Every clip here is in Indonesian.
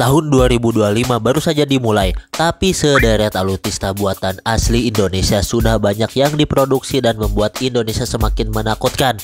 Tahun 2025 baru saja dimulai, tapi sederet alutsista buatan asli Indonesia sudah banyak yang diproduksi dan membuat Indonesia semakin menakutkan.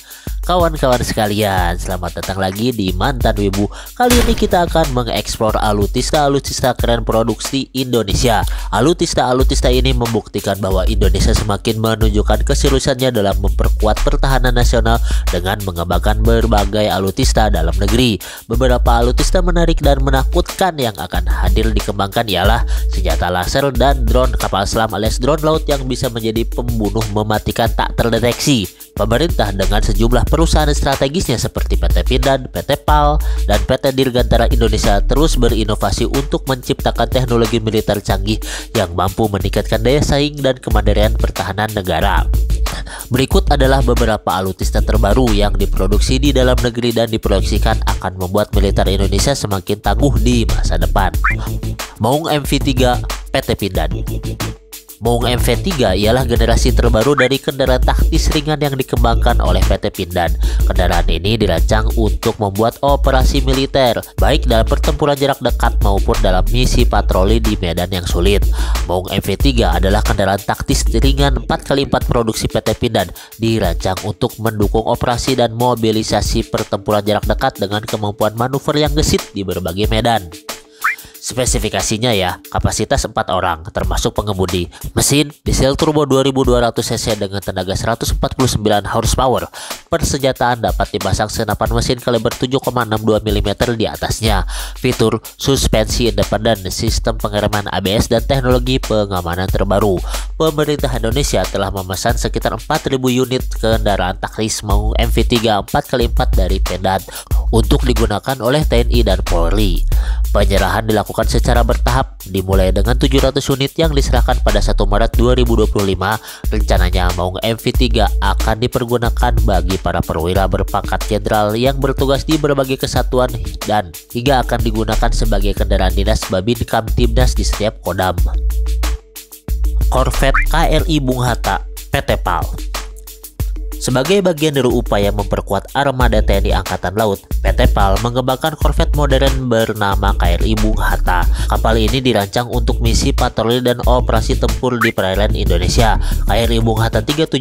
Kawan-kawan sekalian, selamat datang lagi di Mantan Wibu. Kali ini kita akan mengeksplor alutsista keren produksi Indonesia. Alutsista ini membuktikan bahwa Indonesia semakin menunjukkan keseriusannya dalam memperkuat pertahanan nasional dengan mengembangkan berbagai alutsista dalam negeri. Beberapa alutsista menarik dan menakutkan yang akan hadir dikembangkan ialah senjata laser dan drone kapal selam alias drone laut yang bisa menjadi pembunuh mematikan tak terdeteksi. Pemerintah dengan sejumlah perusahaan strategisnya seperti PT Pindad, PT PAL, dan PT Dirgantara Indonesia terus berinovasi untuk menciptakan teknologi militer canggih yang mampu meningkatkan daya saing dan kemandirian pertahanan negara. Berikut adalah beberapa alutsista terbaru yang diproduksi di dalam negeri dan diproyeksikan akan membuat militer Indonesia semakin tangguh di masa depan. Maung MV3 PT Pindad. Maung MV3 ialah generasi terbaru dari kendaraan taktis ringan yang dikembangkan oleh PT Pindad. Kendaraan ini dirancang untuk membuat operasi militer, baik dalam pertempuran jarak dekat maupun dalam misi patroli di medan yang sulit. Maung MV3 adalah kendaraan taktis ringan 4x4 produksi PT Pindad, dirancang untuk mendukung operasi dan mobilisasi pertempuran jarak dekat dengan kemampuan manuver yang gesit di berbagai medan. Spesifikasinya ya, kapasitas 4 orang termasuk pengemudi, mesin diesel turbo 2200 cc dengan tenaga 149 horsepower. Persenjataan dapat dipasang senapan mesin kaliber 7,62 mm di atasnya. Fitur suspensi independen, sistem pengereman ABS dan teknologi pengamanan terbaru. Pemerintah Indonesia telah memesan sekitar 4.000 unit kendaraan taktis Maung MV3 4x4 dari Pindad untuk digunakan oleh TNI dan Polri. Penyerahan dilakukan secara bertahap, dimulai dengan 700 unit yang diserahkan pada 1 Maret 2025. Rencananya Maung MV3 akan dipergunakan bagi para perwira berpangkat jenderal yang bertugas di berbagai kesatuan dan hingga akan digunakan sebagai kendaraan dinas Babin Kamtibnas di setiap Kodam. Korvet KRI Bung Hatta PT PAL. Sebagai bagian dari upaya memperkuat armada TNI Angkatan Laut, PT PAL mengembangkan korvet modern bernama KRI Bung Hatta. Kapal ini dirancang untuk misi patroli dan operasi tempur di perairan Indonesia. KRI Bung Hatta 370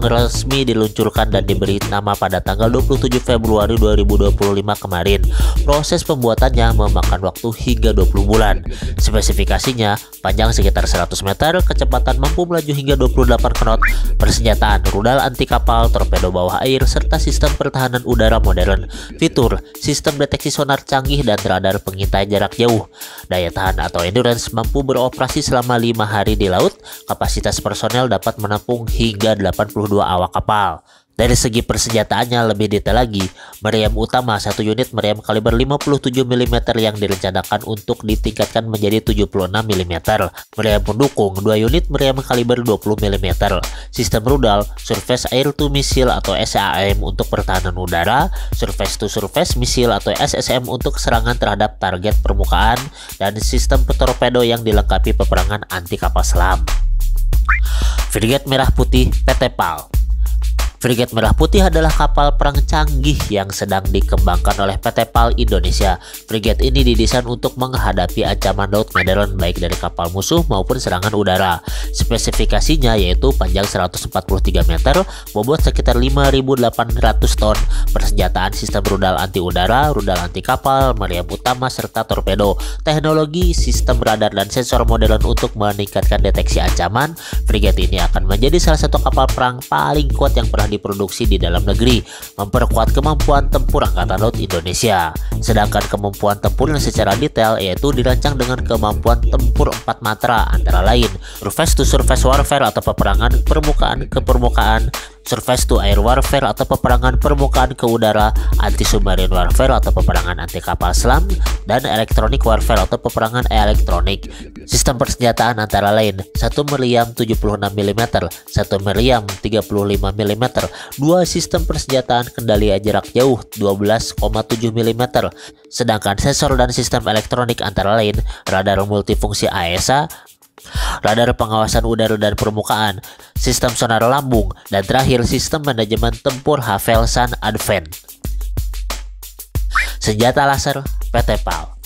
resmi diluncurkan dan diberi nama pada tanggal 27 Februari 2025 kemarin. Proses pembuatannya memakan waktu hingga 20 bulan. Spesifikasinya, panjang sekitar 100 meter, kecepatan mampu melaju hingga 28 knot, persenjataan rudal anti kapal, torpedo bawah air, serta sistem pertahanan udara modern. Fitur, sistem deteksi sonar canggih dan radar pengintai jarak jauh. Daya tahan atau endurance, mampu beroperasi selama 5 hari di laut. Kapasitas personel dapat menampung hingga 82 awak kapal. Dari segi persenjataannya lebih detail lagi, meriam utama 1 unit meriam kaliber 57 mm yang direncanakan untuk ditingkatkan menjadi 76 mm. Meriam pendukung 2 unit meriam kaliber 20 mm. Sistem rudal Surface Air to Missile atau SAM untuk pertahanan udara, Surface to Surface Missile atau SSM untuk serangan terhadap target permukaan, dan sistem torpedo yang dilengkapi peperangan anti kapal selam. Frigate Merah Putih PT PAL. Frigate Merah Putih adalah kapal perang canggih yang sedang dikembangkan oleh PT PAL Indonesia. Frigate ini didesain untuk menghadapi ancaman laut modern baik dari kapal musuh maupun serangan udara. Spesifikasinya yaitu panjang 143 meter, bobot sekitar 5.800 ton, persenjataan sistem rudal anti udara, rudal anti kapal, meriam utama, serta torpedo. Teknologi sistem radar dan sensor modern untuk meningkatkan deteksi ancaman. Frigate ini akan menjadi salah satu kapal perang paling kuat yang pernah diproduksi di dalam negeri, memperkuat kemampuan tempur Angkatan Laut Indonesia. Sedangkan kemampuan tempur yang secara detail yaitu dirancang dengan kemampuan tempur 4 matra, antara lain surface to surface warfare atau peperangan permukaan ke permukaan, surface to air warfare atau peperangan permukaan ke udara, anti-submarine warfare atau peperangan anti kapal selam, dan electronic warfare atau peperangan elektronik. Sistem persenjataan antara lain 1 meriam 76 mm, 1 meriam 35 mm, 2 sistem persenjataan kendali jarak jauh 12,7 mm. Sedangkan sensor dan sistem elektronik antara lain radar multifungsi AESA, radar pengawasan udara dan permukaan, sistem sonar lambung, dan terakhir sistem manajemen tempur Havelsan Advent. Senjata laser PT PAL.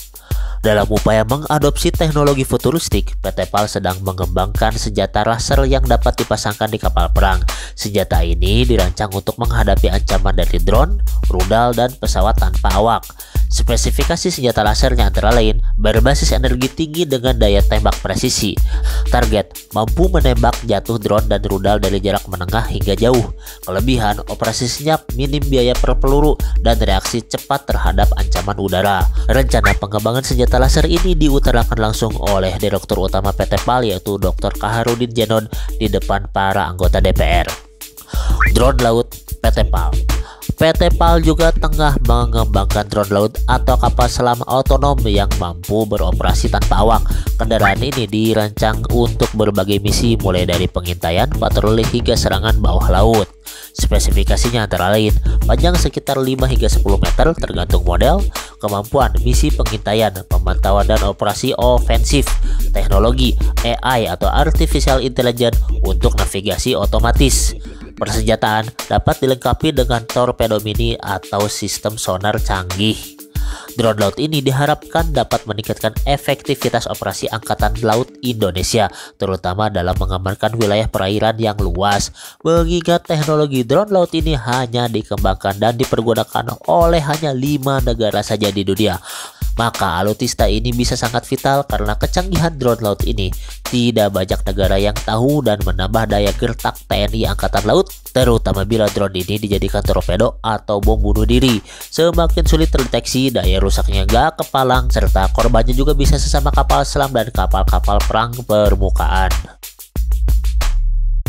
Dalam upaya mengadopsi teknologi futuristik, PT PAL sedang mengembangkan senjata laser yang dapat dipasangkan di kapal perang. Senjata ini dirancang untuk menghadapi ancaman dari drone, rudal, dan pesawat tanpa awak. Spesifikasi senjata lasernya antara lain berbasis energi tinggi dengan daya tembak presisi. Target mampu menembak jatuh drone dan rudal dari jarak menengah hingga jauh. Kelebihan operasi senyap, minim biaya per peluru, dan reaksi cepat terhadap ancaman udara. Rencana pengembangan senjata laser ini diutarakan langsung oleh Direktur Utama PT PAL yaitu Dr. Kaharudin Jenon di depan para anggota DPR. Drone laut PT PAL. PT PAL juga tengah mengembangkan drone laut atau kapal selam otonom yang mampu beroperasi tanpa awak. Kendaraan ini dirancang untuk berbagai misi mulai dari pengintaian, patroli hingga serangan bawah laut. Spesifikasinya antara lain panjang sekitar 5 hingga 10 meter tergantung model, kemampuan misi pengintaian, pemantauan dan operasi ofensif, teknologi AI atau Artificial Intelligence untuk navigasi otomatis. Persenjataan dapat dilengkapi dengan torpedo mini atau sistem sonar canggih. Drone laut ini diharapkan dapat meningkatkan efektivitas operasi Angkatan Laut Indonesia, terutama dalam mengamankan wilayah perairan yang luas. Mengingat teknologi drone laut ini hanya dikembangkan dan dipergunakan oleh hanya 5 negara saja di dunia, maka alutsista ini bisa sangat vital karena kecanggihan drone laut ini tidak banyak negara yang tahu dan menambah daya gertak TNI Angkatan Laut, terutama bila drone ini dijadikan torpedo atau bom bunuh diri. Semakin sulit terdeteksi, daya rusaknya gak kepalang, serta korbannya juga bisa sesama kapal selam dan kapal-kapal perang permukaan.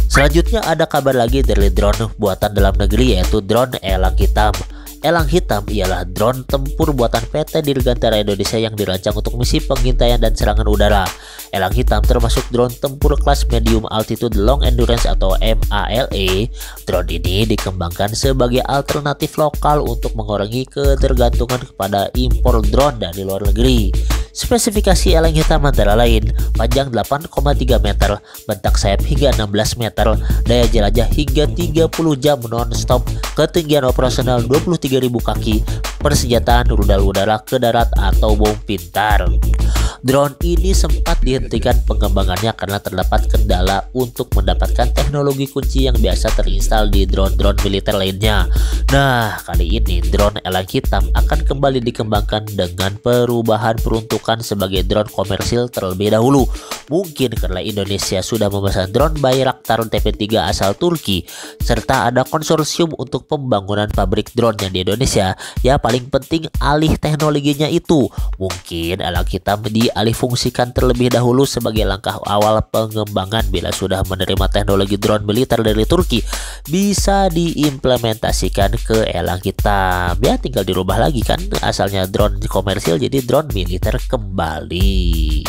Selanjutnya ada kabar lagi dari drone buatan dalam negeri yaitu drone Elang Hitam. Elang Hitam ialah drone tempur buatan PT Dirgantara Indonesia yang dirancang untuk misi pengintaian dan serangan udara. Elang Hitam termasuk drone tempur kelas Medium Altitude Long Endurance atau MALE. Drone ini dikembangkan sebagai alternatif lokal untuk mengurangi ketergantungan kepada impor drone dari luar negeri. Spesifikasi Elang Hitam antara lain panjang 8,3 meter, bentang sayap hingga 16 meter, daya jelajah hingga 30 jam non-stop, ketinggian operasional 23.000 kaki, persenjataan rudal udara ke darat atau bom pintar. Drone ini sempat dihentikan pengembangannya karena terdapat kendala untuk mendapatkan teknologi kunci yang biasa terinstal di drone-drone militer lainnya. Nah, kali ini drone Elang Hitam akan kembali dikembangkan dengan perubahan peruntukan sebagai drone komersil terlebih dahulu. Mungkin karena Indonesia sudah memesan drone Bayraktar TP3 asal Turki, serta ada konsorsium untuk pembangunan pabrik drone yang di Indonesia. Ya paling penting alih teknologinya itu. Mungkin Elang Hitam dialihfungsikan terlebih dahulu sebagai langkah awal pengembangan. Bila sudah menerima teknologi drone militer dari Turki, bisa diimplementasikan ke Elang Hitam. Ya tinggal dirubah lagi kan, asalnya drone komersil jadi drone militer kembali.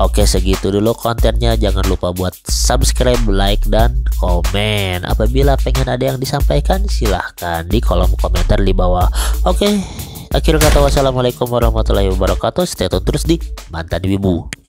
Oke, segitu dulu kontennya. Jangan lupa buat subscribe, like, dan komen. Apabila pengen ada yang disampaikan, silahkan di kolom komentar di bawah. Oke, akhir kata wassalamualaikum warahmatullahi wabarakatuh. Stay tune terus di Mantan Wibu.